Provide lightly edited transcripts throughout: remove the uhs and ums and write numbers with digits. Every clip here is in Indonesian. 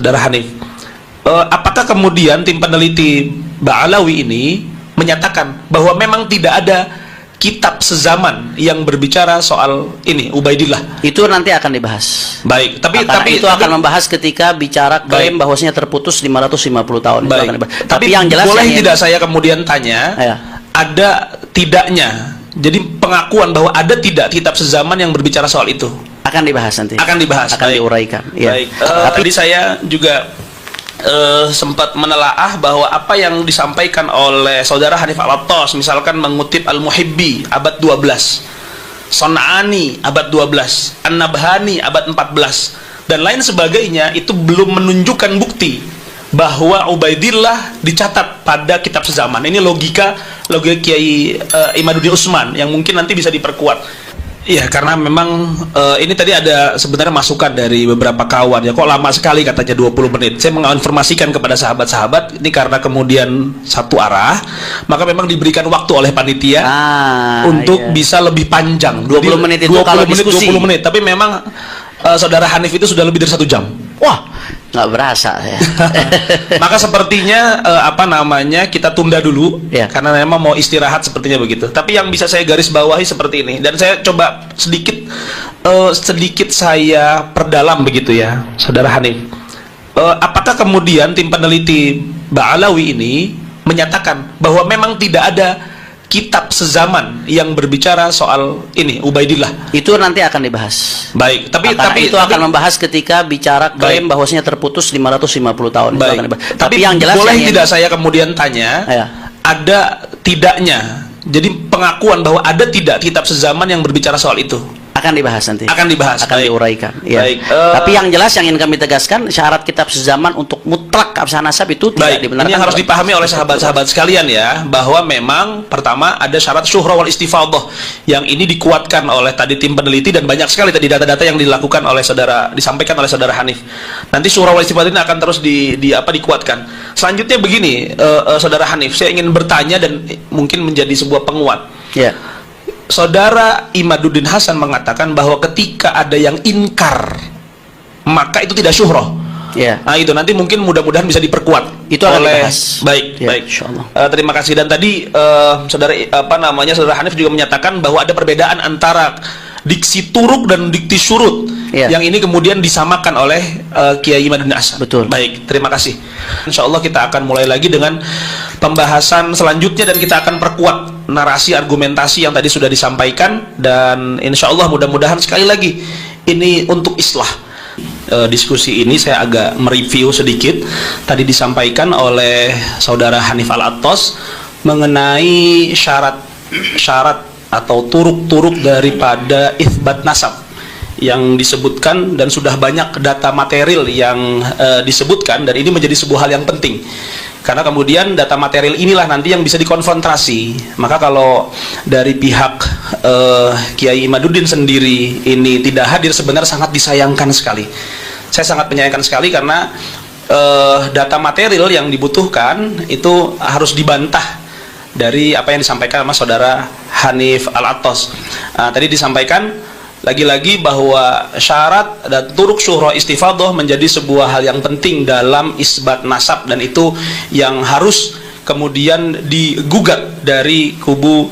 Saudara Hanif, apakah kemudian tim peneliti Ba'alawi ini menyatakan bahwa memang tidak ada kitab sezaman yang berbicara soal ini Ubaidillah? Itu nanti akan dibahas. Baik, tapi itu akan membahas ketika bicara klaim bahwasanya terputus 550 tahun. Itu akan dibahas. Tapi yang jelas boleh tidak saya kemudian tanya, ada tidaknya, jadi pengakuan bahwa ada tidak kitab sezaman yang berbicara soal itu? Akan dibahas nanti. Akan dibahas, akan diuraikan. Ya. Baik. Tadi saya juga sempat menelaah bahwa apa yang disampaikan oleh saudara Hanif Al-Attas, misalkan mengutip Al-Muhibbi abad 12, Son'ani abad 12, An-Nabhani abad 14 dan lain sebagainya, itu belum menunjukkan bukti bahwa Ubaidillah dicatat pada kitab sezaman. Ini logika Kiai Imaduddin Utsman yang mungkin nanti bisa diperkuat. Iya, karena memang ini tadi ada sebenarnya masukan dari beberapa kawan ya, kok lama sekali katanya 20 menit. Saya menginformasikan kepada sahabat-sahabat ini karena kemudian satu arah, maka memang diberikan waktu oleh panitia untuk bisa lebih panjang. 20 menit itu kalau diskusi. 20 menit, tapi memang saudara Hanif itu sudah lebih dari 1 jam. Wah, nggak berasa ya. Maka sepertinya kita tunda dulu karena memang mau istirahat sepertinya begitu. Tapi yang bisa saya garis bawahi seperti ini, dan saya coba sedikit saya perdalam begitu ya, saudara Hanif. Apakah kemudian tim peneliti Ba'alawi ini menyatakan bahwa memang tidak ada kitab sezaman yang berbicara soal ini Ubaidillah? Itu nanti akan dibahas. Baik, tapi itu akan membahas ketika bicara klaim bahwasanya terputus 550 tahun. Itu akan dibahas. Tapi yang jelas boleh tidak saya kemudian tanya, ada tidaknya, jadi pengakuan bahwa ada tidak kitab sezaman yang berbicara soal itu? Akan dibahas nanti. Akan dibahas. Akan diuraikan. Ya. Tapi yang jelas yang ingin kami tegaskan, syarat kitab sezaman untuk mutlak absah nasab itu tidak dibenarkan. Ini yang harus dipahami oleh sahabat-sahabat sekalian ya, bahwa memang pertama ada syarat syuhra wal istifadhah yang ini dikuatkan oleh tadi tim peneliti, dan banyak sekali tadi data-data yang dilakukan oleh disampaikan oleh saudara Hanif. Nanti syuhra wal istifadhah ini akan terus dikuatkan. Selanjutnya begini, saudara Hanif, saya ingin bertanya dan mungkin menjadi sebuah penguat. Ya. Saudara Imaduddin Hasan mengatakan bahwa ketika ada yang inkar, maka itu tidak syuhroh. Nah itu nanti mungkin mudah-mudahan bisa diperkuat. Itu oleh dibahas. Baik. Terima kasih. Dan tadi saudara Hanif juga menyatakan bahwa ada perbedaan antara diksi turuk dan diksi syurut. Yang ini kemudian disamakan oleh Kiai Imaduddin Hasan. Betul. Baik, terima kasih. Insya Allah kita akan mulai lagi dengan pembahasan selanjutnya, dan kita akan perkuat narasi argumentasi yang tadi sudah disampaikan, dan insya Allah mudah-mudahan sekali lagi ini untuk islah. Diskusi ini saya agak mereview sedikit. Tadi disampaikan oleh saudara Hanif Al-Attas mengenai syarat atau turuk-turuk daripada itsbat nasab yang disebutkan, dan sudah banyak data material yang disebutkan, dan ini menjadi sebuah hal yang penting karena kemudian data material inilah nanti yang bisa dikonfrontasi. Maka kalau dari pihak Kiai Imaduddin sendiri ini tidak hadir, sebenarnya sangat disayangkan sekali. Saya sangat menyayangkan sekali karena data material yang dibutuhkan itu harus dibantah dari apa yang disampaikan sama saudara Hanif Al-Attas. Tadi disampaikan lagi-lagi bahwa syarat dan turuk syuhra istifadhah menjadi sebuah hal yang penting dalam isbat nasab, dan itu yang harus kemudian digugat dari kubu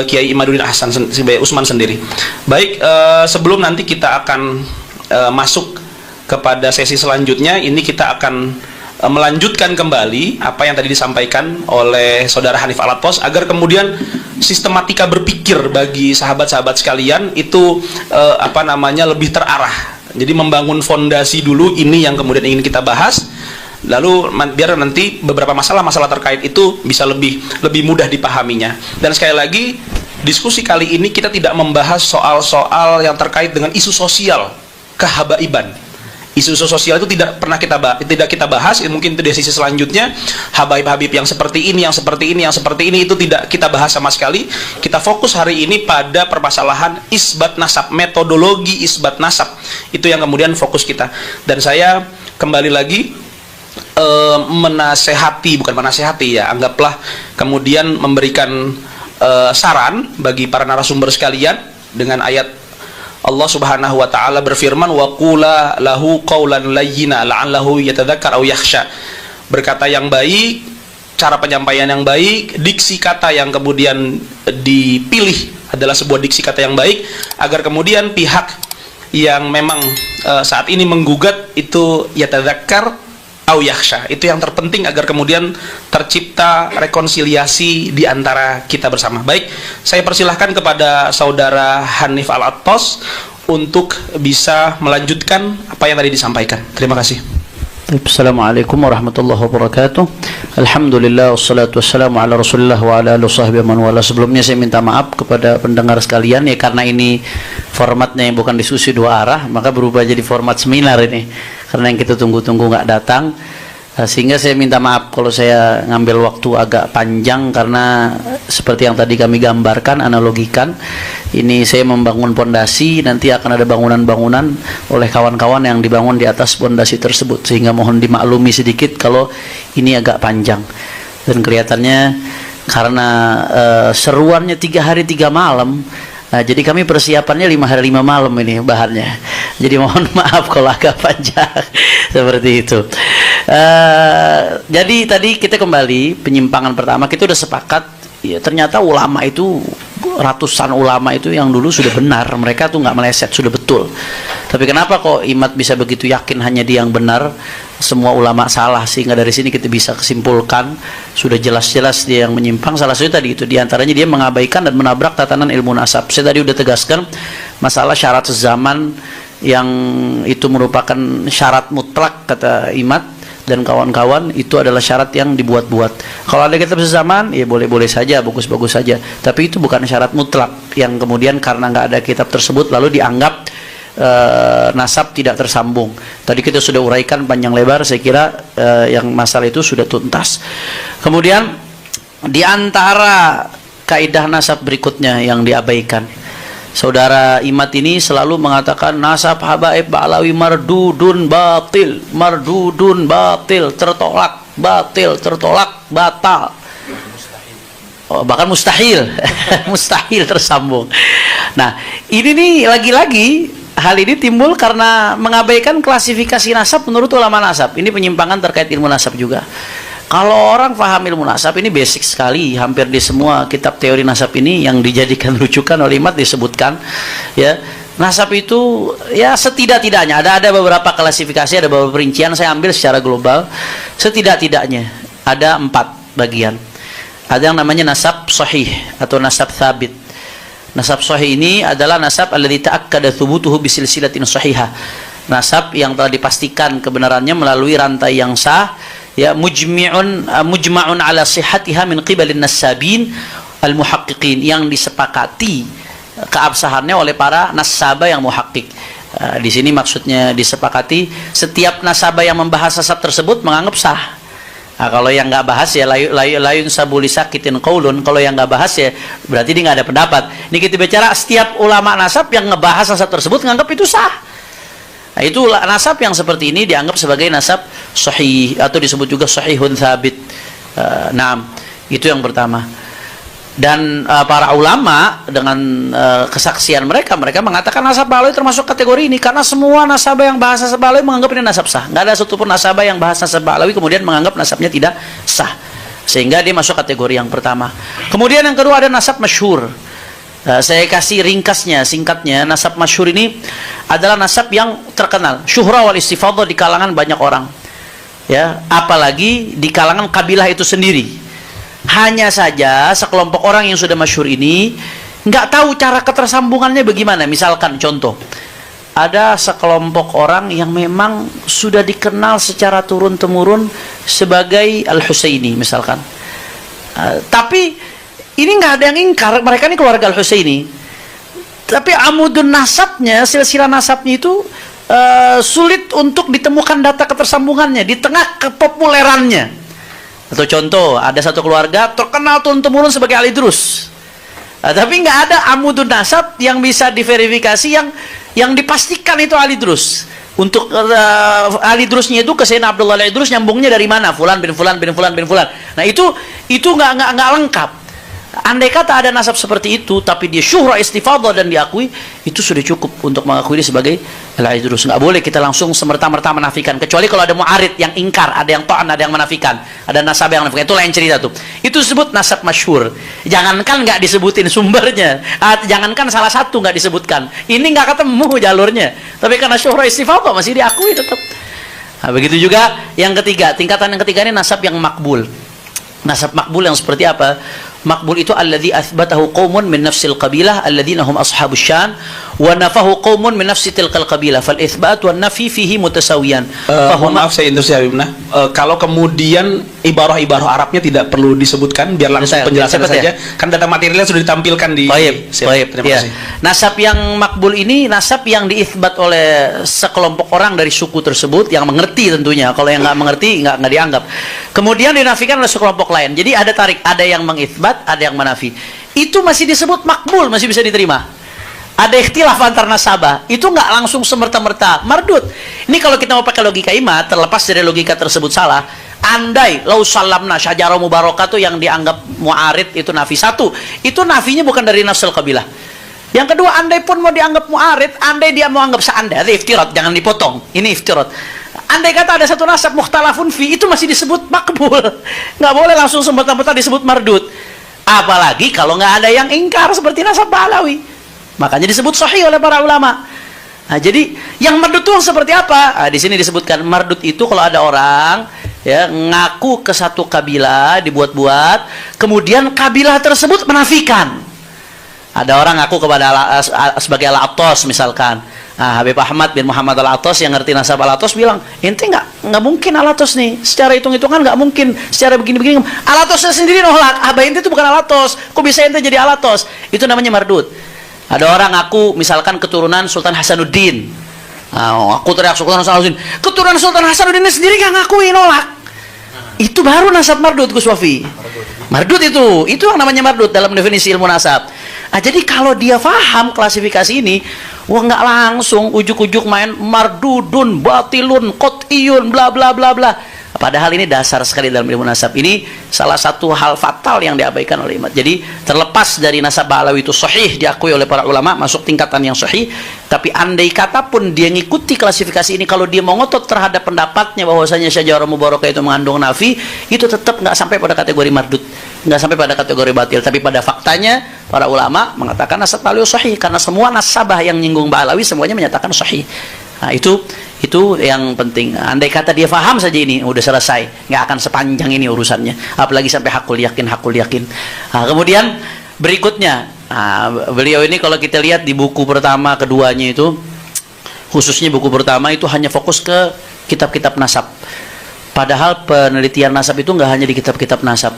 Kiai Imaduddin Hasan Utsman sendiri. Baik, sebelum nanti kita akan masuk kepada sesi selanjutnya, ini kita akan melanjutkan kembali apa yang tadi disampaikan oleh saudara Hanif Al-Attas, agar kemudian sistematika berpikir bagi sahabat-sahabat sekalian itu lebih terarah. Jadi membangun fondasi dulu, ini yang kemudian ingin kita bahas, lalu biar nanti beberapa masalah-masalah terkait itu bisa lebih mudah dipahaminya. Dan sekali lagi, diskusi kali ini kita tidak membahas soal-soal yang terkait dengan isu sosial kehabaiban. Isu sosial itu tidak pernah kita bahas. Mungkin itu di sisi selanjutnya, habaib-habib yang seperti ini, yang seperti ini, yang seperti ini, itu tidak kita bahas sama sekali. Kita fokus hari ini pada permasalahan isbat nasab, metodologi isbat nasab. Itu yang kemudian fokus kita. Dan saya kembali lagi anggaplah kemudian memberikan saran bagi para narasumber sekalian dengan ayat Allah Subhanahu wa taala berfirman, wa qula lahu qaulan layyina la'allahu yatadzakkar aw yakhsha. Berkata yang baik, cara penyampaian yang baik, diksi kata yang kemudian dipilih adalah sebuah diksi kata yang baik, agar kemudian pihak yang memang saat ini menggugat itu yatadzakkar aw yakhsha. Itu yang terpenting agar kemudian tercipta rekonsiliasi di antara kita bersama. Baik, saya persilahkan kepada saudara Hanif Al-Attas untuk bisa melanjutkan apa yang tadi disampaikan. Terima kasih. Assalamualaikum warahmatullahi wabarakatuh. Alhamdulillah wassalatu wassalamu ala Rasulillah wa ala alihi wasahbihi man wala. Sebelumnya saya minta maaf kepada pendengar sekalian ya, karena ini formatnya yang bukan diskusi dua arah, maka berubah jadi format seminar ini. Karena yang kita tunggu-tunggu nggak datang, sehingga saya minta maaf kalau saya ngambil waktu agak panjang, karena seperti yang tadi kami gambarkan, analogikan, ini saya membangun pondasi, nanti akan ada bangunan-bangunan oleh kawan-kawan yang dibangun di atas pondasi tersebut, sehingga mohon dimaklumi sedikit kalau ini agak panjang. Dan kelihatannya karena seruannya 3 hari 3 malam, jadi kami persiapannya 5 hari 5 malam ini bahannya. Jadi mohon maaf kalau agak panjang seperti itu. Jadi tadi kita kembali penyimpangan pertama, kita udah sepakat ya, ternyata ulama itu, ratusan ulama itu yang dulu sudah benar, mereka tuh nggak meleset, sudah betul. Tapi kenapa kok Imat bisa begitu yakin hanya dia yang benar, semua ulama salah? Sehingga dari sini kita bisa kesimpulkan sudah jelas-jelas dia yang menyimpang. Salah satu tadi itu diantaranya dia mengabaikan dan menabrak tatanan ilmu nasab. Saya tadi udah tegaskan masalah syarat sezaman yang itu merupakan syarat mutlak kata Imat dan kawan-kawan, itu adalah syarat yang dibuat-buat. Kalau ada kitab sezaman ya boleh-boleh saja, bagus-bagus saja, tapi itu bukan syarat mutlak yang kemudian karena nggak ada kitab tersebut lalu dianggap nasab tidak tersambung. Tadi kita sudah uraikan panjang lebar, saya kira yang masalah itu sudah tuntas. Kemudian di antara kaidah nasab berikutnya yang diabaikan, saudara Imat ini selalu mengatakan nasab habaib ba'lawi mardudun batil, mardudun batil, tertolak, batil, tertolak, batal. Oh, bahkan mustahil. Mustahil tersambung. Nah, ini nih lagi-lagi hal ini timbul karena mengabaikan klasifikasi nasab menurut ulama nasab. Ini penyimpangan terkait ilmu nasab juga. Kalau orang paham ilmu nasab ini basic sekali, hampir di semua kitab teori nasab ini yang dijadikan rujukan oleh Imat disebutkan ya, nasab itu ya setidak-tidaknya ada beberapa klasifikasi, ada beberapa perincian, saya ambil secara global. Setidak-tidaknya ada 4 bagian. Ada yang namanya nasab sahih atau nasab thabit. Nasab sahih ini adalah nasab alladzi ta'akkada thubutuhu bisilsilatin sahihah. Nasab yang telah dipastikan kebenarannya melalui rantai yang sah, ya, mujma'un ala sihhatiha min qibalin nasabin al-muhaqqiqin, yang disepakati keabsahannya oleh para nasabah yang muhaqqiq. Di sini maksudnya disepakati setiap nasabah yang membahas nasab tersebut menganggap sah. Nah, kalau yang nggak bahas ya layun sabuli sakitin qaulun, kalau yang nggak bahas ya berarti dia nggak ada pendapat. Ini kita bicara setiap ulama nasab yang ngebahas nasab tersebut menganggap itu sah. Nah, itu nasab yang seperti ini dianggap sebagai nasab sahih atau disebut juga sahihun thabit. Nah, itu yang pertama. Dan para ulama dengan kesaksian mereka mengatakan nasab ba'lawi termasuk kategori ini, karena semua nasabah yang bahas nasab ba'lawi menganggap ini nasab sah. Nggak ada satupun nasabah yang bahas nasab ba'lawi kemudian menganggap nasabnya tidak sah, sehingga dia masuk kategori yang pertama. Kemudian yang kedua ada nasab masyhur. Saya kasih ringkasnya, singkatnya. Nasab masyhur ini adalah nasab yang terkenal, syuhra wal istifadhah di kalangan banyak orang, ya, apalagi di kalangan kabilah itu sendiri. Hanya saja sekelompok orang yang sudah masyhur ini nggak tahu cara ketersambungannya bagaimana. Misalkan contoh, ada sekelompok orang yang memang sudah dikenal secara turun-temurun sebagai Al-Husaini misalkan, tapi ini nggak ada yang ingkar mereka ini keluarga Al-Husaini, tapi amudun nasabnya, silsilah nasabnya itu sulit untuk ditemukan data ketersambungannya di tengah kepopulerannya. Atau contoh, ada satu keluarga terkenal turun-temurun sebagai Ali Drus, tapi nggak ada amudun nasab yang bisa diverifikasi yang dipastikan itu Ali Drus. Untuk Ali Drusnya itu ke Sayyidina Abdullah Al-Idrus nyambungnya dari mana? Fulan bin Fulan bin Fulan bin Fulan. Nah itu nggak lengkap. Andai kata ada nasab seperti itu, tapi dia syuhra istifadah dan diakui, itu sudah cukup untuk mengakui dia sebagai al-idrus. Nggak boleh kita langsung semerta-merta menafikan, kecuali kalau ada mu'arid yang ingkar, ada yang ta'an, ada yang menafikan, ada nasab yang menafikan. Itu lain cerita tuh. Itu disebut nasab masyhur. Jangankan nggak disebutin sumbernya, jangankan salah satu nggak disebutkan, ini nggak ketemu jalurnya, tapi karena syuhra istifadah masih diakui tetap. Nah, begitu juga yang ketiga, tingkatan yang ketiga ini nasab yang makbul. Nasab makbul yang seperti apa? Makbul itu alladzi athbatahu qaumun min nafsil qabilah alladzina hum ashabus syan wa nafahu qaumun min nafsi tilkal qabilah fal itsbat wan nafi fihi mutasawiyan. Maaf saya interupsi Habibna. Kalau kemudian ibarah-ibarah Arabnya tidak perlu disebutkan, biar langsung penjelasan saja. Kan data materialnya sudah ditampilkan di. Baik. Terima kasih. Nasab yang makbul ini nasab yang diitsbat oleh sekelompok orang dari suku tersebut yang mengerti tentunya. Kalau yang nggak mengerti nggak dianggap. Kemudian dinafikan oleh sekelompok lain. Jadi ada tarik, ada yang mengitsbat, ada yang menafi. Itu masih disebut makbul, masih bisa diterima. Ada ikhtilaf antar nasabah, itu nggak langsung semerta-merta mardud. Ini kalau kita mau pakai logika imat, terlepas dari logika tersebut salah. Andai lau salamna syajarah mubarakah itu yang dianggap mu'arid itu nafi satu, itu nafinya bukan dari nafsul qabilah. Yang kedua, andai pun mau dianggap mu'arid, andai dia mau anggap seandai, ada iftirat, jangan dipotong. Ini iftirat. Andai kata ada satu nasab mukhtalafun fi, itu masih disebut makbul. Nggak boleh langsung semerta-merta disebut mardud. Apalagi kalau nggak ada yang ingkar seperti nasab Ba'alawi. Makanya disebut sahih oleh para ulama. Nah, jadi yang mardud itu seperti apa? Nah, di sini disebutkan mardud itu kalau ada orang ya ngaku ke satu kabilah dibuat-buat, kemudian kabilah tersebut menafikan. Ada orang ngaku kepada sebagai Al-Attas misalkan. Nah, Habib Ahmad bin Muhammad Al-Attas yang ngerti nasab Al-Attas bilang, ente nggak mungkin Al-Attas nih, secara hitung-hitungan nggak mungkin, secara begini-begini. Al-Attas sendiri nolak, abah ente itu bukan Al-Attas, kok bisa ente jadi Al-Attas? Itu namanya mardud. Ada orang ngaku misalkan keturunan Sultan Hasanuddin. Nah, aku teriak Sultan Hasanuddin, keturunan Sultan Hasanuddin sendiri nggak ngakui, nolak. Itu baru nasab mardud, Gus Wafi. Mardud itu yang namanya mardud dalam definisi ilmu nasab. Nah, jadi kalau dia paham klasifikasi ini, wah nggak langsung ujuk-ujuk main mardudun, batilun, qot'iyun, bla bla bla bla. Padahal ini dasar sekali dalam ilmu nasab. Ini salah satu hal fatal yang diabaikan oleh umat. Jadi terlepas dari nasab Ba'alawi itu sahih diakui oleh para ulama, masuk tingkatan yang sahih. Tapi andai kata pun dia ngikuti klasifikasi ini, kalau dia mau ngotot terhadap pendapatnya bahwasanya syajarah mubarakah itu mengandung nafi, itu tetap nggak sampai pada kategori mardud, nggak sampai pada kategori batil. Tapi pada faktanya para ulama mengatakan nasab Ba'alawi sahih, karena semua nasabah yang nyinggung Ba'alawi semuanya menyatakan sahih. Nah, itu yang penting. Andai kata dia faham saja ini udah selesai, nggak akan sepanjang ini urusannya, apalagi sampai hakul yakin. Nah, kemudian berikutnya, beliau ini kalau kita lihat di buku pertama keduanya itu, khususnya buku pertama itu hanya fokus ke kitab-kitab nasab. Padahal penelitian nasab itu nggak hanya di kitab-kitab nasab,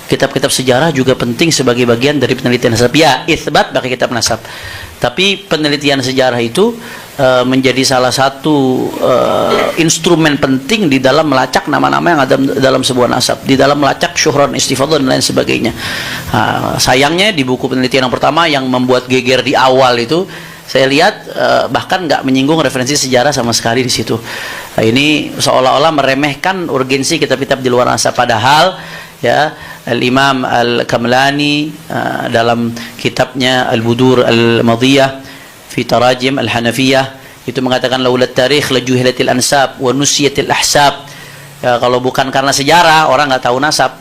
kitab-kitab sejarah juga penting sebagai bagian dari penelitian nasab. Ya, itsbat pakai kitab nasab, tapi penelitian sejarah itu menjadi salah satu instrumen penting di dalam melacak nama-nama yang ada dalam sebuah nasab, di dalam melacak syuhran istifadah dan lain sebagainya. Sayangnya di buku penelitian yang pertama yang membuat geger di awal itu, saya lihat bahkan nggak menyinggung referensi sejarah sama sekali di situ. Ini seolah-olah meremehkan urgensi kitab-kitab di luar nasab, padahal ya Al-Imam Al-Kamlani dalam kitabnya Al-Budur Al-Madiyah fi Tarajim Al-Hanafiyah itu mengatakan laulat tarikh lajuhilatil ansab wa nusiyatil ahsab. Ya, kalau bukan karena sejarah orang nggak tahu nasab.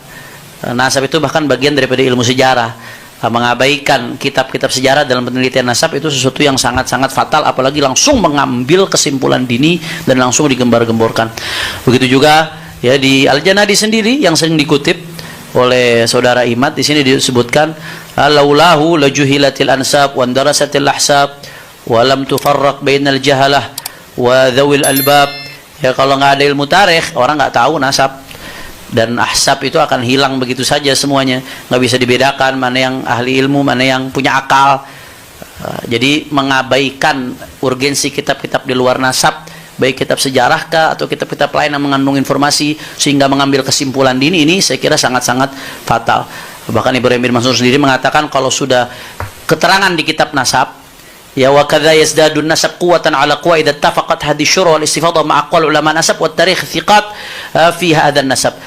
Nasab itu bahkan bagian daripada ilmu sejarah. Mengabaikan kitab-kitab sejarah dalam penelitian nasab itu sesuatu yang sangat-sangat fatal, apalagi langsung mengambil kesimpulan dini dan langsung digembar-gemborkan. Begitu juga ya di Al-Janadi sendiri yang sering dikutip oleh saudara Imad, di sini disebutkan laulahu lajuhilatil ansab wa darasatil ahsab wa lam tufarraq bainal jahalah wa dzawil albab. Ya, kalau nggak ada ilmu tarikh, orang nggak tahu nasab dan ahsab itu akan hilang begitu saja semuanya, nggak bisa dibedakan mana yang ahli ilmu, mana yang punya akal. Jadi mengabaikan urgensi kitab-kitab di luar nasab, baik kitab sejarah kah atau kitab-kitab lain yang mengandung informasi sehingga mengambil kesimpulan dini, ini saya kira sangat-sangat fatal. Bahkan Ibrahim bin Mansur sendiri mengatakan kalau sudah keterangan di kitab nasab, ya wa kadza yazdadun nasab quwwatan ala quwa idza ittafaqat hadhihi syura wal istifadah ma aqwal ulama nasab wa tarikh thiqat fi hadzal nasab.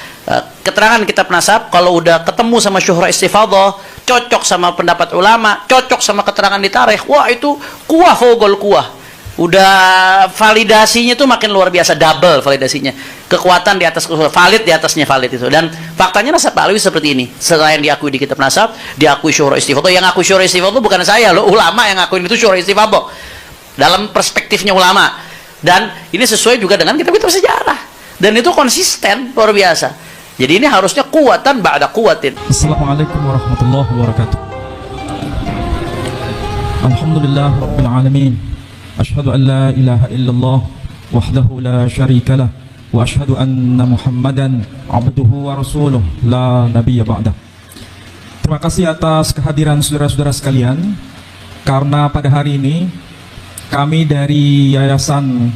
Keterangan kitab nasab kalau udah ketemu sama syuhra istifadah, cocok sama pendapat ulama, cocok sama keterangan di tarikh, wah itu kuah fogol kuah. Udah validasinya tuh makin luar biasa, double validasinya. Kekuatan di atas valid, di atasnya valid itu. Dan faktanya nasab Pak Alwi seperti ini. Selain diakui di kitab nasab, diakui syura istifadhah. Yang akui syura istifadhah bukan saya loh, ulama yang ngakuin itu syura istifadhah. Dalam perspektifnya ulama. Dan ini sesuai juga dengan kitab-kitab sejarah. Dan itu konsisten, luar biasa. Jadi ini harusnya kuatan ba'da kuwatin. Assalamualaikum warahmatullahi wabarakatuh. Alhamdulillah rabbil alamin. Asyhadu an la ilaha illallah wahdahu la syarika lah wa asyhadu anna Muhammadan abduhu wa rasuluh la nabiyya ba'dah. Terima kasih atas kehadiran saudara-saudara sekalian, karena pada hari ini kami dari Yayasan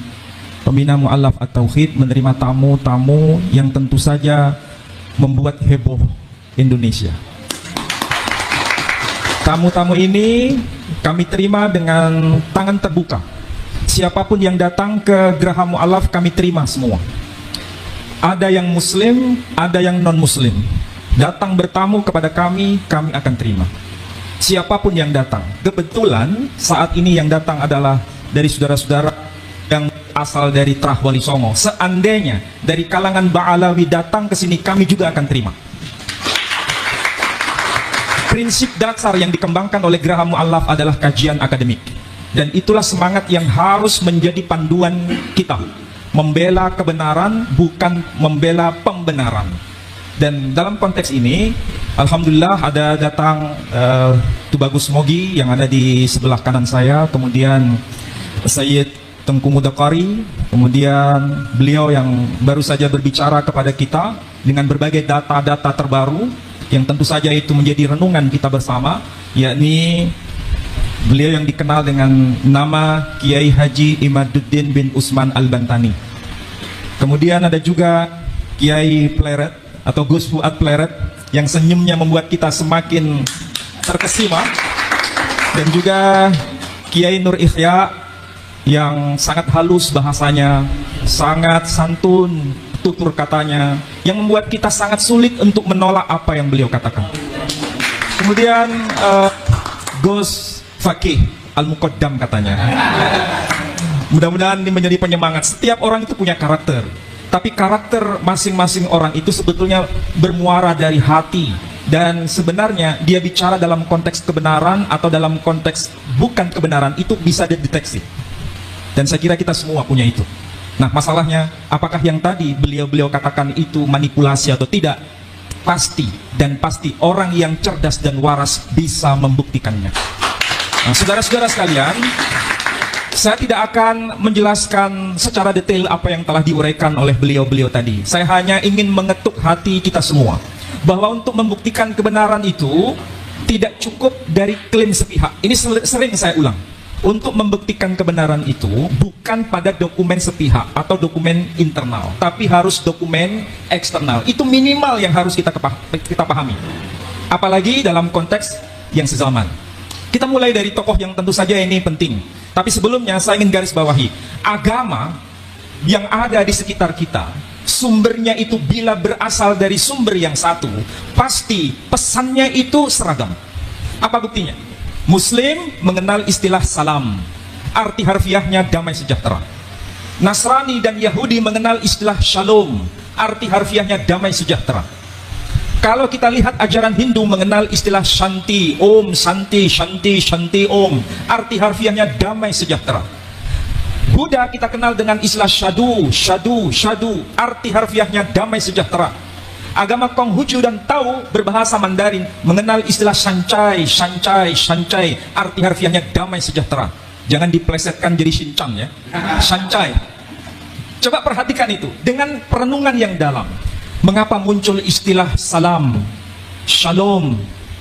Pembina Mu'allaf At-Tauhid menerima tamu-tamu yang tentu saja membuat heboh Indonesia. Tamu-tamu ini kami terima dengan tangan terbuka. Siapapun yang datang ke Geraha Mu'allaf kami terima semua. Ada yang muslim, ada yang non-muslim. Datang bertamu kepada kami akan terima. Siapapun yang datang. Kebetulan saat ini yang datang adalah dari saudara-saudara yang asal dari Trah Wali Songo. Seandainya dari kalangan Ba'alawi datang ke sini, kami juga akan terima. Prinsip dasar yang dikembangkan oleh Geraha Mu'allaf adalah kajian akademik. Dan itulah semangat yang harus menjadi panduan kita. Membela kebenaran, bukan membela pembenaran. Dan dalam konteks ini, alhamdulillah ada datang Tubagus Mogi yang ada di sebelah kanan saya. Kemudian Sayyid Tengku Mudakari. Kemudian beliau yang baru saja berbicara kepada kita dengan berbagai data-data terbaru, yang tentu saja itu menjadi renungan kita bersama, yakni beliau yang dikenal dengan nama Kiai Haji Imaduddin bin Usman Al-Bantani. Kemudian ada juga Kiai Pleret atau Gus Fuad Pleret yang senyumnya membuat kita semakin terkesima, dan juga Kiai Nur Ikhya yang sangat halus bahasanya, sangat santun tutur katanya, yang membuat kita sangat sulit untuk menolak apa yang beliau katakan. Kemudian Gus Fakih Al-Muqaddam katanya. Mudah-mudahan ini menjadi penyemangat. Setiap orang itu punya karakter, tapi karakter masing-masing orang itu sebetulnya bermuara dari hati. Dan sebenarnya dia bicara dalam konteks kebenaran atau dalam konteks bukan kebenaran, itu bisa dideteksi. Dan saya kira kita semua punya itu. Nah, masalahnya apakah yang tadi beliau katakan itu manipulasi atau tidak? Pasti dan pasti orang yang cerdas dan waras bisa membuktikannya. Nah, saudara-saudara sekalian, saya tidak akan menjelaskan secara detail apa yang telah diuraikan oleh beliau-beliau tadi. Saya hanya ingin mengetuk hati kita semua bahwa untuk membuktikan kebenaran itu tidak cukup dari klaim sepihak. Ini sering saya ulang. Untuk membuktikan kebenaran itu bukan pada dokumen sepihak atau dokumen internal, tapi harus dokumen eksternal. Itu minimal yang harus kita pahami. Apalagi dalam konteks yang sezaman. Kita mulai dari tokoh yang tentu saja ini penting. Tapi sebelumnya saya ingin garis bawahi, agama yang ada di sekitar kita, sumbernya itu bila berasal dari sumber yang satu, pasti pesannya itu seragam. Apa buktinya? Muslim mengenal istilah salam, arti harfiahnya damai sejahtera. Nasrani dan Yahudi mengenal istilah shalom, arti harfiahnya damai sejahtera. Kalau kita lihat ajaran Hindu mengenal istilah shanti, om, santi, shanti, shanti, om, arti harfiahnya damai sejahtera. Buddha kita kenal dengan istilah syadu, syadu, syadu, arti harfiahnya damai sejahtera. Agama Konghucu dan Tao berbahasa Mandarin mengenal istilah shancai, shancai, shancai, arti harfiahnya damai sejahtera. Jangan diplesetkan jadi shinchan ya. Shancai. Coba perhatikan itu dengan perenungan yang dalam. Mengapa muncul istilah salam, shalom,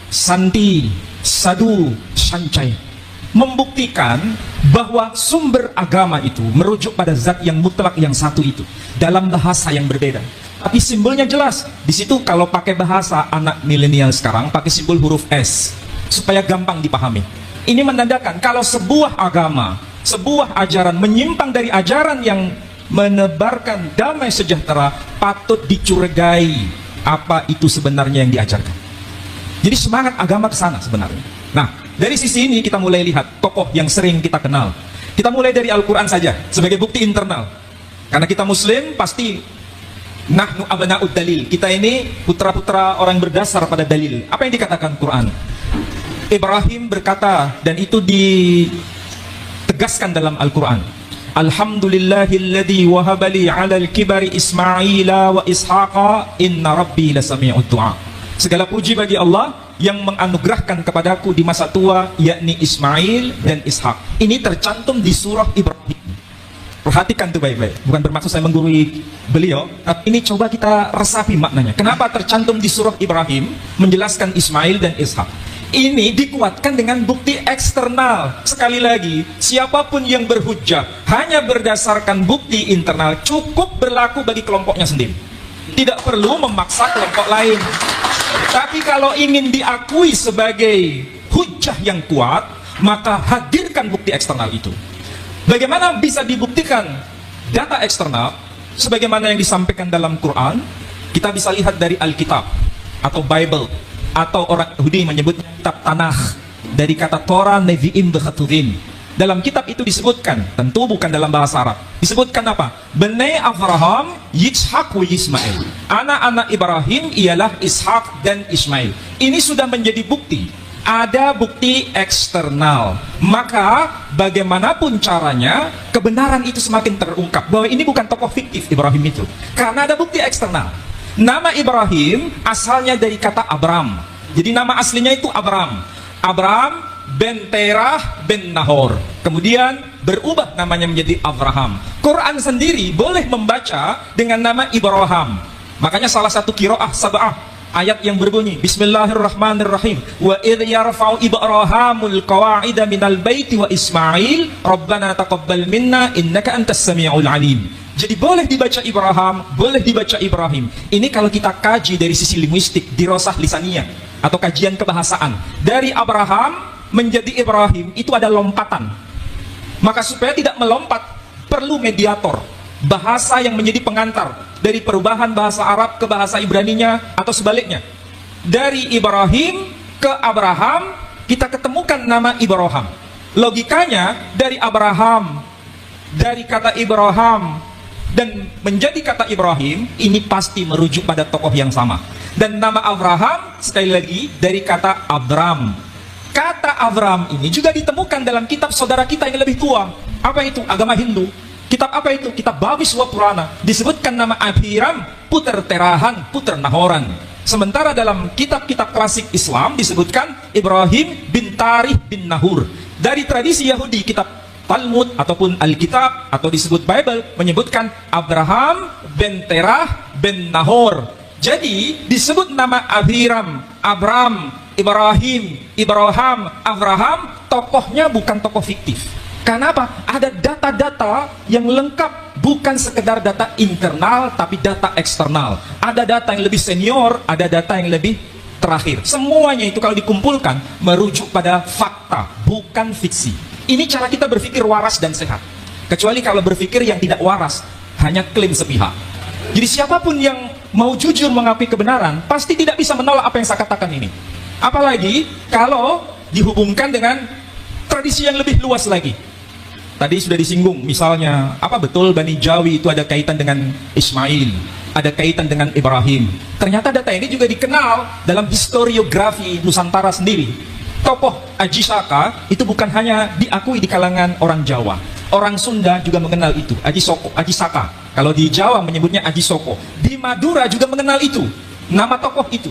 santi, sadu, shancai? Membuktikan bahwa sumber agama itu merujuk pada zat yang mutlak yang satu itu dalam bahasa yang berbeda. Tapi simbolnya jelas. Di situ kalau pakai bahasa anak milenial sekarang pakai simbol huruf S supaya gampang dipahami. Ini menandakan kalau sebuah agama, sebuah ajaran menyimpang dari ajaran yang menebarkan damai sejahtera, patut dicurigai apa itu sebenarnya yang diajarkan. Jadi semangat agama ke sana sebenarnya. Nah, dari sisi ini kita mulai lihat tokoh yang sering kita kenal. Kita mulai dari Al-Quran saja sebagai bukti internal. Karena kita Muslim pasti nahnu abna'ud dalil. Kita ini putra-putra orang berdasar pada dalil. Apa yang dikatakan Quran? Ibrahim berkata, dan itu ditegaskan dalam Al-Quran. Alhamdulillahilladzi wahabali 'alal kibari Ismaila wa Ishaqa inna rabbi lasami'ud du'a. Segala puji bagi Allah yang menganugerahkan kepadaku di masa tua, yakni Ismail dan Ishak. Ini tercantum di surah Ibrahim. Perhatikan tuh baik-baik. Bukan bermaksud saya menggurui beliau, tapi ini coba kita resapi maknanya. Kenapa tercantum di surah Ibrahim menjelaskan Ismail dan Ishak? Ini dikuatkan dengan bukti eksternal. Sekali lagi, siapapun yang berhujjah hanya berdasarkan bukti internal cukup berlaku bagi kelompoknya sendiri. Tidak perlu memaksa kelompok lain. Tapi kalau ingin diakui sebagai hujjah yang kuat, maka hadirkan bukti eksternal itu. Bagaimana bisa dibuktikan data eksternal? Sebagaimana yang disampaikan dalam Quran, kita bisa lihat dari Alkitab atau Bible, atau orang Yahudi menyebutnya kitab Tanakh, dari kata Torah, Nevi'im, Bekhatuvim. Dalam kitab itu disebutkan, tentu bukan dalam bahasa Arab, disebutkan apa? Bnei Avraham, Yitzhak wa Ismail. Anak-anak Ibrahim ialah Ishak dan Ismail. Ini sudah menjadi bukti. Ada bukti eksternal. Maka bagaimanapun caranya, kebenaran itu semakin terungkap bahwa ini bukan tokoh fiktif Ibrahim itu, karena ada bukti eksternal. Nama Ibrahim asalnya dari kata Abram. Jadi nama aslinya itu Abram. Abram ben Terah ben Nahor. Kemudian berubah namanya menjadi Abraham. Quran sendiri boleh membaca dengan nama Ibrahim. Makanya salah satu qiraah sab'ah, ayat yang berbunyi Bismillahirrahmanirrahim. Wa idh yarfa'u Ibrahimul qawa'ida minal baiti wa Ismail Rabbana taqabbal minna innaka antas sami'ul alim. Jadi boleh dibaca Ibrahim, boleh dibaca Ibrahim. Ini kalau kita kaji dari sisi linguistik, dirosah lisaniyah atau kajian kebahasaan. Dari Abraham menjadi Ibrahim itu ada lompatan. Maka supaya tidak melompat, perlu mediator, bahasa yang menjadi pengantar dari perubahan bahasa Arab ke bahasa Ibraninya atau sebaliknya. Dari Ibrahim ke Abraham kita ketemukan nama Ibrahim. Logikanya dari Abraham, dari kata Ibrahim dan menjadi kata Ibrahim, ini pasti merujuk pada tokoh yang sama. Dan nama Abraham sekali lagi dari kata Abram. Kata Avram ini juga ditemukan dalam kitab saudara kita yang lebih tua. Apa itu? Agama Hindu. Kitab apa itu? Kitab Bhaviswa Purana. Disebutkan nama Abiram, puter Terahan, puter Nahoran. Sementara dalam kitab-kitab klasik Islam disebutkan Ibrahim bin Tarih bin Nahur. Dari tradisi Yahudi, kitab Talmud ataupun Alkitab atau disebut Bible menyebutkan Abraham bin Terah bin Nahor. Jadi disebut nama Abiram, Abram, Ibrahim, Abraham, tokohnya bukan tokoh fiktif. Karena apa? Ada data-data yang lengkap, bukan sekedar data internal, tapi data eksternal. Ada data yang lebih senior, ada data yang lebih terakhir. Semuanya itu kalau dikumpulkan, merujuk pada fakta, bukan fiksi. Ini cara kita berpikir waras dan sehat. Kecuali kalau berpikir yang tidak waras, hanya klaim sepihak. Jadi siapapun yang mau jujur mengakui kebenaran, pasti tidak bisa menolak apa yang saya katakan ini. Apalagi kalau dihubungkan dengan tradisi yang lebih luas lagi. Tadi sudah disinggung, misalnya, apa betul Bani Jawi itu ada kaitan dengan Ismail, ada kaitan dengan Ibrahim. Ternyata data ini juga dikenal dalam historiografi Nusantara sendiri. Tokoh Aji Saka itu bukan hanya diakui di kalangan orang Jawa. Orang Sunda juga mengenal itu, Aji Saka. Kalau di Jawa menyebutnya Aji Soko. Di Madura juga mengenal itu, nama tokoh itu.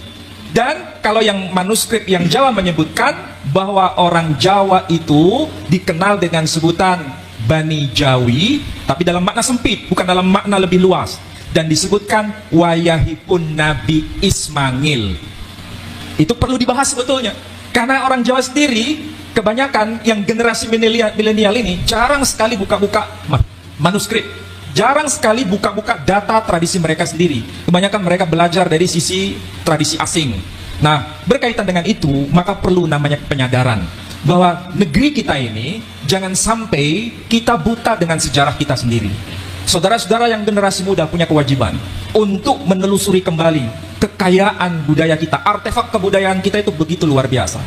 Dan kalau yang manuskrip yang Jawa menyebutkan bahwa orang Jawa itu dikenal dengan sebutan Bani Jawi, tapi dalam makna sempit, bukan dalam makna lebih luas. Dan disebutkan wayahipun Nabi Ismail. Itu perlu dibahas sebetulnya. Karena orang Jawa sendiri, kebanyakan yang generasi milenial ini jarang sekali buka-buka manuskrip. Jarang sekali buka-buka data tradisi mereka sendiri. Kebanyakan mereka belajar dari sisi tradisi asing. Nah, berkaitan dengan itu, maka perlu namanya penyadaran bahwa negeri kita ini jangan sampai kita buta dengan sejarah kita sendiri. Saudara-saudara yang generasi muda punya kewajiban untuk menelusuri kembali kekayaan budaya kita, artefak kebudayaan kita itu begitu luar biasa.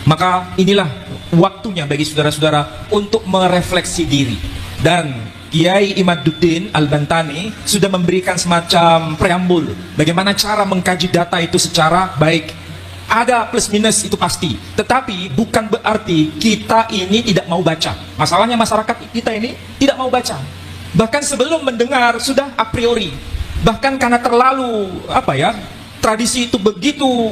Maka inilah waktunya bagi saudara-saudara untuk merefleksi diri. Dan Kiai Imaduddin Al-Bantani sudah memberikan semacam preambul bagaimana cara mengkaji data itu secara baik. Ada plus minus itu pasti, tetapi bukan berarti kita ini tidak mau baca. Masalahnya masyarakat kita ini tidak mau baca. Bahkan sebelum mendengar sudah a priori. Bahkan karena terlalu tradisi itu begitu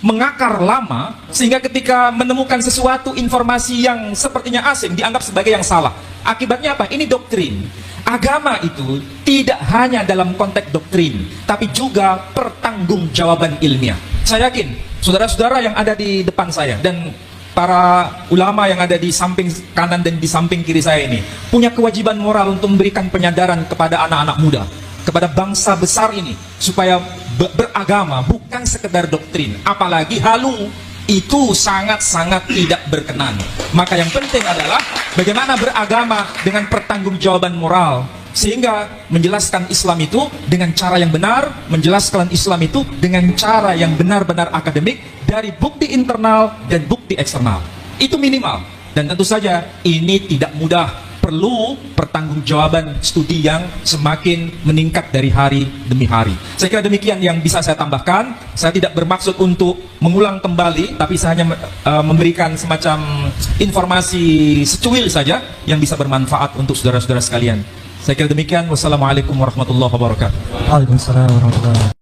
mengakar lama, sehingga ketika menemukan sesuatu informasi yang sepertinya asing dianggap sebagai yang salah. Akibatnya apa? Ini doktrin. Agama itu tidak hanya dalam konteks doktrin, tapi juga pertanggungjawaban ilmiah. Saya yakin saudara-saudara yang ada di depan saya dan para ulama yang ada di samping kanan dan di samping kiri saya ini punya kewajiban moral untuk memberikan penyadaran kepada anak-anak muda, kepada bangsa besar ini, supaya beragama bukan sekedar doktrin, apalagi halu. Itu sangat-sangat tidak berkenan. Maka yang penting adalah bagaimana beragama dengan pertanggungjawaban moral, sehingga menjelaskan Islam itu dengan cara yang benar, menjelaskan Islam itu dengan cara yang benar-benar akademik dari bukti internal dan bukti eksternal. Itu minimal. Dan tentu saja ini tidak mudah, perlu pertanggungjawaban studi yang semakin meningkat dari hari demi hari. Saya kira demikian yang bisa saya tambahkan. Saya tidak bermaksud untuk mengulang kembali, tapi saya hanya memberikan semacam informasi secuil saja yang bisa bermanfaat untuk saudara-saudara sekalian. Saya kira demikian. Wassalamualaikum warahmatullahi wabarakatuh. Waalaikumsalam warahmatullahi wabarakatuh.